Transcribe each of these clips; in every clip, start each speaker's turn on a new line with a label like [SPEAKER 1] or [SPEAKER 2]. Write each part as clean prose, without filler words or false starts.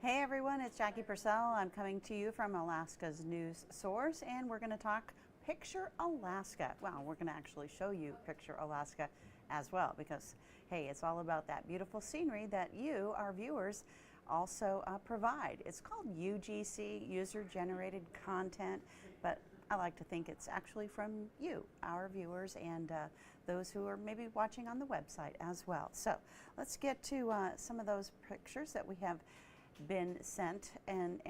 [SPEAKER 1] Hey everyone, it's Jackie Purcell. I'm coming to you from Alaska's news source, and we're going to talk Picture Alaska. Well, we're going to actually show you Picture Alaska as well, because hey, it's all about that beautiful scenery that you, our viewers, also provide. It's called UGC, User Generated Content, but I like to think it's actually from you, our viewers, and those who are maybe watching on the website as well. So let's get to some of those pictures that we have been sent, and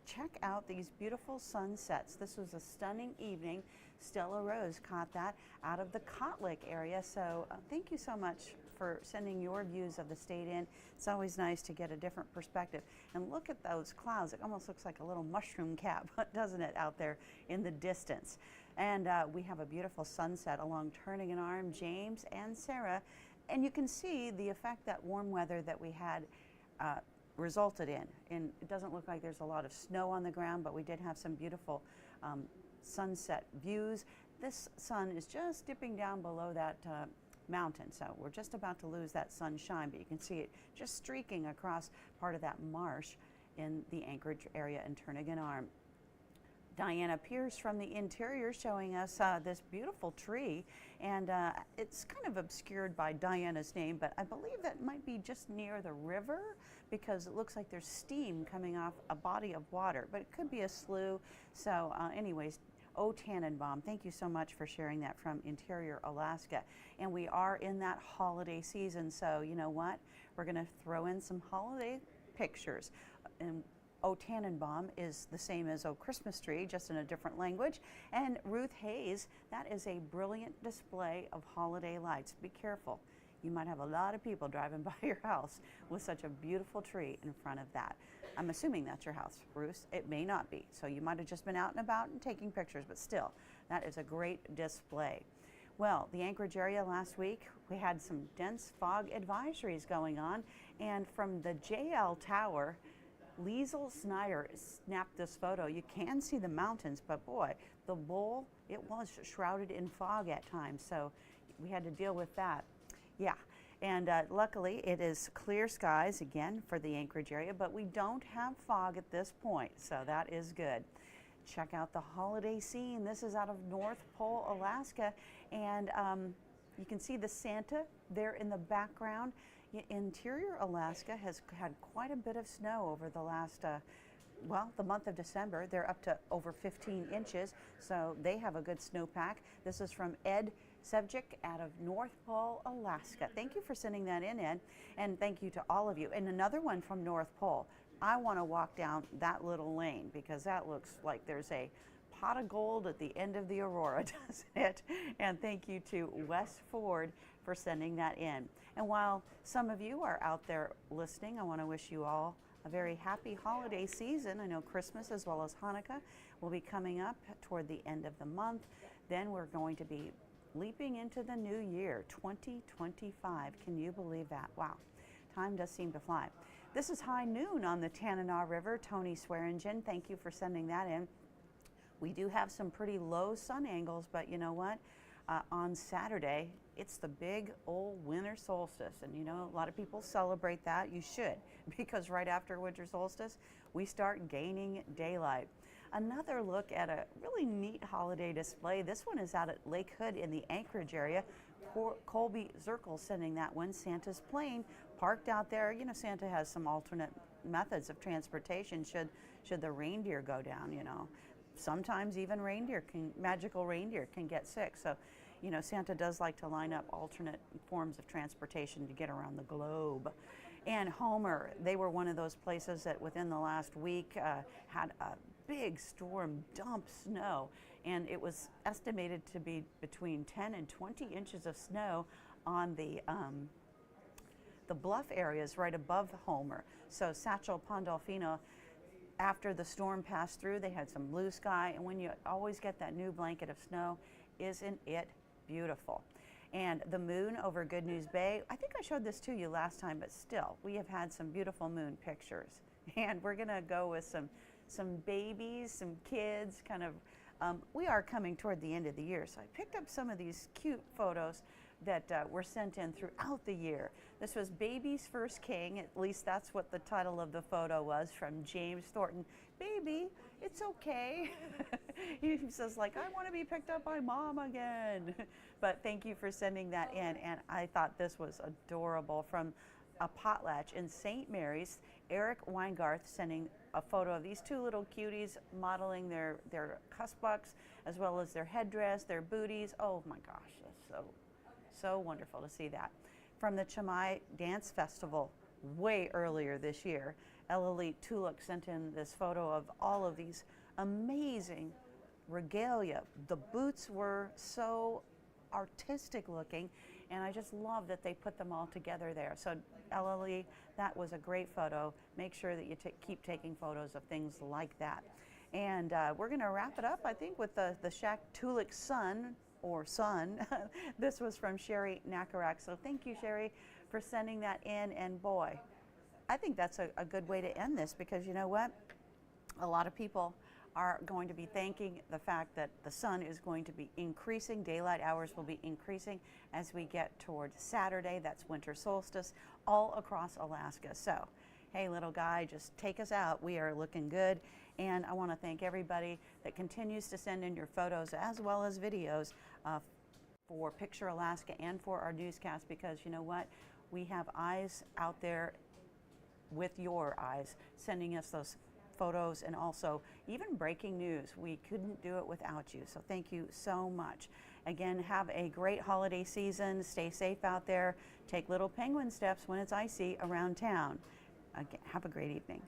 [SPEAKER 1] check out these beautiful sunsets. This was a stunning evening. Stella Rose caught that out of the Kotlik area, so thank you so much for sending your views of the state in. It's always nice to get a different perspective. And look at those clouds. It almost looks like a little mushroom cap, doesn't it, out there in the distance. And we have a beautiful sunset along Turnagain Arm, James and Sarah, and you can see the effect that warm weather that we had resulted in. And it doesn't look like there's a lot of snow on the ground, but we did have some beautiful sunset views. This sun is just dipping down below that mountain, so we're just about to lose that sunshine, but you can see it just streaking across part of that marsh in the Anchorage area in Turnagain Arm. Diana Pierce from the interior showing us this beautiful tree, and it's kind of obscured by Diana's name, but I believe that might be just near the river because it looks like there's steam coming off a body of water, but it could be a slough. So anyways, O Tannenbaum, thank you so much for sharing that from Interior Alaska. And we are in that holiday season, so you know what? We're going to throw in some holiday pictures. And O Tannenbaum is the same as O Christmas Tree, just in a different language. And Ruth Hayes, that is a brilliant display of holiday lights. Be careful. You might have a lot of people driving by your house with such a beautiful tree in front of that. I'm assuming that's your house, Ruth. It may not be. So you might have just been out and about and taking pictures, but still, that is a great display. Well, the Anchorage area last week, we had some dense fog advisories going on, and from the JL Tower, Liesl Snyder snapped this photo. You can see the mountains, but boy, the bowl, it was shrouded in fog at times, so we had to deal with that. Yeah, and luckily it is clear skies again for the Anchorage area, but we don't have fog at this point, so that is good. Check out the holiday scene. This is out of North Pole, Alaska, and you can see the Santa there in the background. Interior Alaska has had quite a bit of snow over the last, well, the month of December. They're up to over 15 inches, so they have a good snowpack. This is from Ed Sevcik out of North Pole, Alaska. Thank you for sending that in, Ed, and thank you to all of you. And another one from North Pole. I want to walk down that little lane because that looks like there's a pot of gold at the end of the Aurora, doesn't it? And thank you to Wes Ford for sending that in. And while some of you are out there listening, I want to wish you all a very happy holiday season. I know Christmas as well as Hanukkah will be coming up toward the end of the month. Then we're going to be leaping into the new year, 2025. Can you believe that? Wow. Time does seem to fly. This is high noon on the Tanana River. Tony Swearingen, thank you for sending that in. We do have some pretty low sun angles, but you know what? On Saturday, it's the big old winter solstice. And you know, a lot of people celebrate that. You should, because right after winter solstice, we start gaining daylight. Another look at a really neat holiday display. This one is out at Lake Hood in the Anchorage area. Colby Zirkle sending that one. Santa's plane parked out there. You know, Santa has some alternate methods of transportation should the reindeer go down, you know. Sometimes even magical reindeer can get sick. So, you know, Santa does like to line up alternate forms of transportation to get around the globe. And Homer, they were one of those places that within the last week had a big storm dump snow. And it was estimated to be between 10 and 20 inches of snow on the bluff areas right above Homer. So Satchel Pandolfino, after the storm passed through, they had some blue sky, and when you always get that new blanket of snow, isn't it beautiful? And the moon over Good News Bay, I think I showed this to you last time, but still, we have had some beautiful moon pictures. And we're gonna go with some babies, some kids, kind of, we are coming toward the end of the year, so I picked up some of these cute photos that were sent in throughout the year. This was Baby's First King. At least that's what the title of the photo was, from James Thornton. Baby, it's okay. He says, like, I want to be picked up by mom again. But thank you for sending that in. And I thought this was adorable. From a potlatch in St. Mary's, Eric Weingarth sending a photo of these two little cuties modeling their cussbucks, as well as their headdress, their booties. Oh my gosh, that's so wonderful to see that. From the Chamai Dance Festival way earlier this year, Ellie Tuluk sent in this photo of all of these amazing regalia. The boots were so artistic looking, and I just love that they put them all together there. So Ellie, that was a great photo. Make sure that you keep taking photos of things like that. And we're going to wrap it up, I think, with the Shaq Tuluk son. This was from Sherry Nakarak. So thank you, Sherry, for sending that in. And boy, I think that's a good way to end this, because you know what? A lot of people are going to be thanking the fact that the sun is going to be increasing. Daylight hours will be increasing as we get towards Saturday. That's winter solstice all across Alaska. So, hey, little guy, just take us out. We are looking good. And I want to thank everybody that continues to send in your photos as well as videos for Picture Alaska and for our newscast, because you know what? We have eyes out there with your eyes sending us those photos, and also even breaking news. We couldn't do it without you. So thank you so much. Again, have a great holiday season. Stay safe out there. Take little penguin steps when it's icy around town. Again, have a great evening.